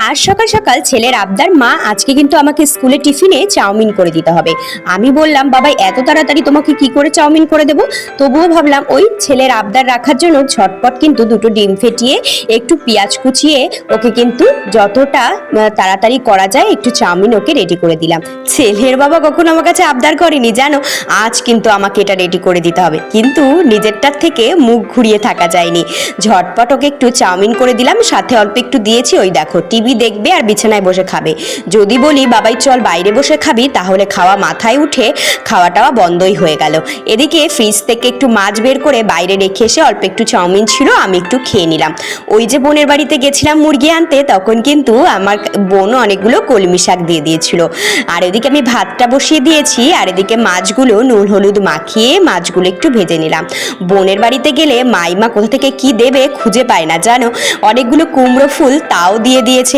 আজ সকাল সকাল ছেলের আবদার, মা আজকে কিন্তু আমাকে স্কুলে টিফিনে চাউমিন করে দিতে হবে। আমি বললাম, বাবা এত তাড়াতাড়ি তোমাকে কি করে চাউমিন করে দেবো? তবুও ভাবলাম ওই ছেলের আবদার রাখার জন্য ঝটপট কিন্তু দুটো ডিম ফেটিয়ে একটু পেঁয়াজ কুচিয়ে ওকে কিন্তু যতটা তাড়াতাড়ি করা যায় একটু চাউমিন ওকে রেডি করে দিলাম। ছেলের বাবা কখনো আমার কাছে আবদার করেনি জানো, আজ কিন্তু আমাকে এটা রেডি করে দিতে হবে, কিন্তু নিজেরটার থেকে মুখ ঘুরিয়ে থাকা যায়নি। ঝটপট ওকে একটু চাউমিন করে দিলাম, সাথে অল্প একটু দিয়েছি। ওই দেখো টিভি দেখবে আর বিছানায় বসে খাবে। যদি বলি বাবাই চল বাইরে বসে খাবি, তাহলে খাওয়া মাথায় উঠে খাওয়াটাও বন্ধই হয়ে গেল। এদিকে ফ্রিজ থেকে একটু মাছ বের করে বাইরে রেখে এসে অল্প একটু চাউমিন ছিল, আমি একটু খেয়ে নিলাম। ওই যে বোনের বাড়িতে গেছিলাম মুরগি আনতে, তখন কিন্তু আমার বোন অনেকগুলো কলমি শাক দিয়ে দিয়েছিল। আর এদিকে আমি ভাতটা বসিয়ে দিয়েছি, আর এদিকে মাছগুলো নুন হলুদ মাখিয়ে মাছগুলো একটু ভেজে নিলাম। বোনের বাড়িতে গেলে মাইমা কোথা থেকে কি দেবে খুঁজে পায় না জানো, অনেকগুলো কুমড়ো ফুল তাও দিয়ে দিয়েছে।